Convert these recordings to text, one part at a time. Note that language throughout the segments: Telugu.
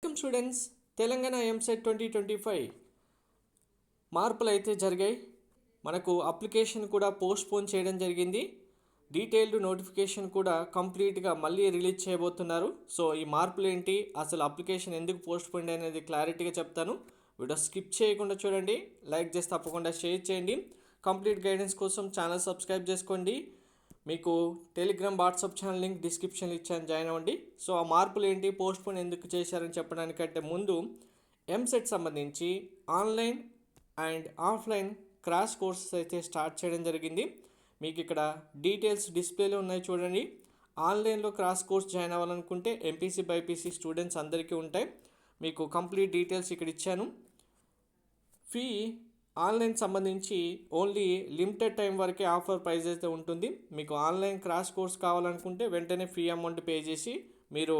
Welcome students. తెలంగాణ ఎంసెట్ 2025 మార్పులు అయితే జరిగాయి. మనకు అప్లికేషన్ కూడా పోస్ట్పోన్ చేయడం జరిగింది. డీటెయిల్డ్ నోటిఫికేషన్ కూడా కంప్లీట్గా మళ్ళీ రిలీజ్ చేయబోతున్నారు. సో ఈ మార్పులు ఏంటి, అసలు అప్లికేషన్ ఎందుకు పోస్ట్పోన్ అనేది క్లారిటీగా చెప్తాను. వీడియో స్కిప్ చేయకుండా చూడండి, లైక్ చేసి తప్పకుండా షేర్ చేయండి. కంప్లీట్ గైడెన్స్ కోసం ఛానల్ సబ్స్క్రైబ్ చేసుకోండి. మీకు టెలిగ్రామ్ వాట్సాప్ ఛానల్ లింక్ డిస్క్రిప్షన్లో ఇచ్చాను, జాయిన్ అవ్వండి. సో ఆ మార్పులు ఏంటి, పోస్ట్పోన్ ఎందుకు చేశారని చెప్పడానికంటే ముందు ఎంసెట్ సంబంధించి online and offline crash courses అయితే స్టార్ట్ చేయడం జరిగింది. మీకు ఇక్కడ డీటెయిల్స్ డిస్ప్లేలో ఉన్నాయి చూడండి. ఆన్లైన్లో క్రాష్ కోర్స్ జాయిన్ అవ్వాలనుకుంటే ఎంపీసీ బైపీసీ స్టూడెంట్స్ అందరికీ ఉంటాయి. మీకు కంప్లీట్ డీటెయిల్స్ ఇక్కడ ఇచ్చాను. ఫీ ఆన్లైన్ సంబంధించి ఓన్లీ లిమిటెడ్ టైం వరకే ఆఫర్ ప్రైస్ అయితే ఉంటుంది. మీకు ఆన్లైన్ క్రాష్ కోర్స్ కావాలనుకుంటే వెంటనే ఫీ అమౌంట్ పే చేసి మీరు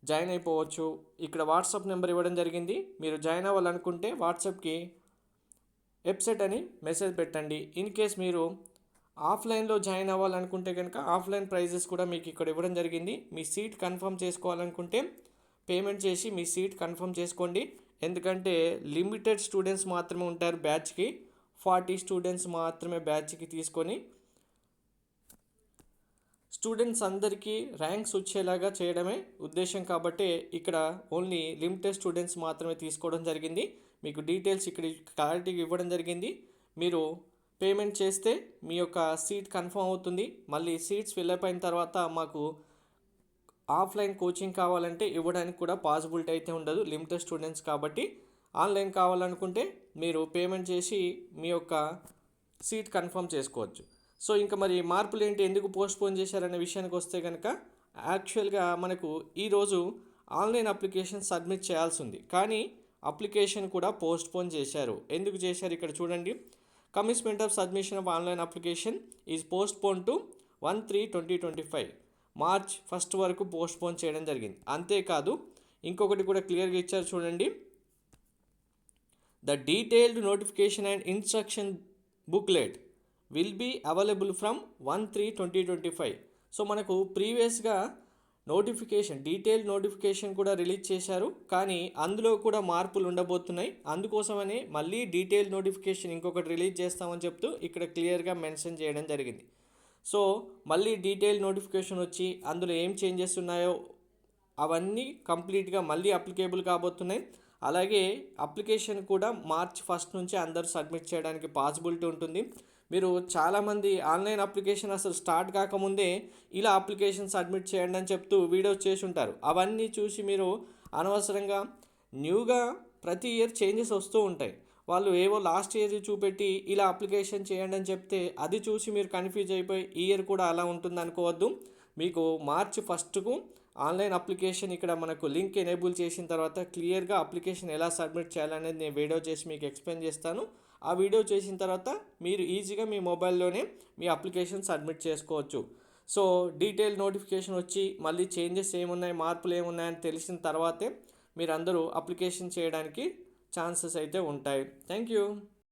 జాయిన్ అయిపోవచ్చు. ఇక్కడ వాట్సాప్ నెంబర్ ఇవ్వడం జరిగింది. మీరు జాయిన్ అవ్వాలనుకుంటే వాట్సాప్కి వెబ్సైట్ అని మెసేజ్ పెట్టండి. ఇన్ కేస్ మీరు ఆఫ్లైన్లో జాయిన్ అవ్వాలనుకుంటే కనుక ఆఫ్లైన్ ప్రైజెస్ కూడా మీకు ఇక్కడ ఇవ్వడం జరిగింది. మీ సీట్ కన్ఫర్మ్ చేసుకోవాలనుకుంటే పేమెంట్ చేసి మీ సీట్ కన్ఫర్మ్ చేసుకోండి. ఎందుకంటే లిమిటెడ్ స్టూడెంట్స్ మాత్రమే ఉంటారు బ్యాచ్కి. 40 స్టూడెంట్స్ మాత్రమే బ్యాచ్కి తీసుకొని స్టూడెంట్స్ అందరికీ ర్యాంక్స్ వచ్చేలాగా చేయడమే ఉద్దేశం. కాబట్టి ఇక్కడ ఓన్లీ లిమిటెడ్ స్టూడెంట్స్ మాత్రమే తీసుకోవడం జరిగింది. మీకు డీటెయిల్స్ ఇక్కడ క్లారిటీగా ఇవ్వడం జరిగింది. మీరు పేమెంట్ చేస్తే మీ యొక్క సీట్ కన్ఫర్మ్ అవుతుంది. మళ్ళీ సీట్స్ ఫిల్అప్ అయిన తర్వాత మాకు ఆఫ్లైన్ కోచింగ్ కావాలంటే ఇవ్వడానికి కూడా పాసిబిలిటీ అయితే ఉండదు, లిమిటెడ్ స్టూడెంట్స్ కాబట్టి. ఆన్లైన్ కావాలనుకుంటే మీరు పేమెంట్ చేసి మీ యొక్క సీట్ కన్ఫర్మ్ చేసుకోవచ్చు. సో ఇంకా మరి మార్పులు ఏంటి, ఎందుకు పోస్ట్పోన్ చేశారనే విషయానికి వస్తే కనుక యాక్చువల్గా మనకు ఈరోజు ఆన్లైన్ అప్లికేషన్ సబ్మిట్ చేయాల్సి ఉంది, కానీ అప్లికేషన్ కూడా పోస్ట్పోన్ చేశారు. ఎందుకు చేశారు ఇక్కడ చూడండి. Commitment of submission of online application is postpone to 1/3/2025 March 1 వరకు పోస్ట్పోన్ చేయడం జరిగింది. అంతేకాదు ఇంకొకటి కూడా క్లియర్గా ఇచ్చారు చూడండి. The detailed notification and instruction booklet will be available from 1/3/2025. So మనకు ప్రీవియస్గా డీటెయిల్డ్ నోటిఫికేషన్ కూడా రిలీజ్ చేశారు, కానీ అందులో కూడా మార్పులు ఉండబోతున్నాయి. అందుకోసమని మళ్ళీ డీటెయిల్డ్ నోటిఫికేషన్ ఇంకొకటి రిలీజ్ చేస్తామని చెప్తూ ఇక్కడ క్లియర్గా మెన్షన్ చేయడం జరిగింది. సో మళ్ళీ డీటెయిల్ నోటిఫికేషన్ వచ్చి అందులో ఏం చేంజెస్ ఉన్నాయో అవన్నీ కంప్లీట్గా మళ్ళీ అప్లికేబుల్ కాబోతున్నాయి. అలాగే అప్లికేషన్ కూడా మార్చ్ 1 నుంచి అందరూ సబ్మిట్ చేయడానికి పాసిబిలిటీ ఉంటుంది. మీరు చాలామంది ఆన్లైన్ అప్లికేషన్ అసలు స్టార్ట్ కాకముందే ఇలా అప్లికేషన్ సబ్మిట్ చేయండి అని చెప్తూ వీడియోస్ చేసి ఉంటారు. అవన్నీ చూసి మీరు అనవసరంగా న్యూగా ప్రతి ఇయర్ చేంజెస్ వస్తూ ఉంటాయి. వాళ్ళు ఏవో లాస్ట్ ఇయర్ చూపెట్టి ఇలా అప్లికేషన్ చేయండి అని చెప్తే అది చూసి మీరు కన్ఫ్యూజ్ అయిపోయి ఈ ఇయర్ కూడా అలా ఉంటుంది అనుకోవద్దు. మీకు మార్చ్ 1కు ఆన్లైన్ అప్లికేషన్ ఇక్కడ మనకు లింక్ ఎనేబుల్ చేసిన తర్వాత క్లియర్గా అప్లికేషన్ ఎలా సబ్మిట్ చేయాలనేది నేను వీడియో చేసి మీకు ఎక్స్ప్లెయిన్ చేస్తాను. ఆ వీడియో చేసిన తర్వాత మీరు ఈజీగా మీ మొబైల్లోనే మీ అప్లికేషన్ సబ్మిట్ చేసుకోవచ్చు. సో డీటెయిల్ నోటిఫికేషన్ వచ్చి మళ్ళీ చేంజెస్ ఏమున్నాయి, మార్పులు ఏమున్నాయని తెలిసిన తర్వాతే మీరందరూ అప్లికేషన్ చేయడానికి ఛాన్సెస్ అయితే ఉంటాయి. Thank you.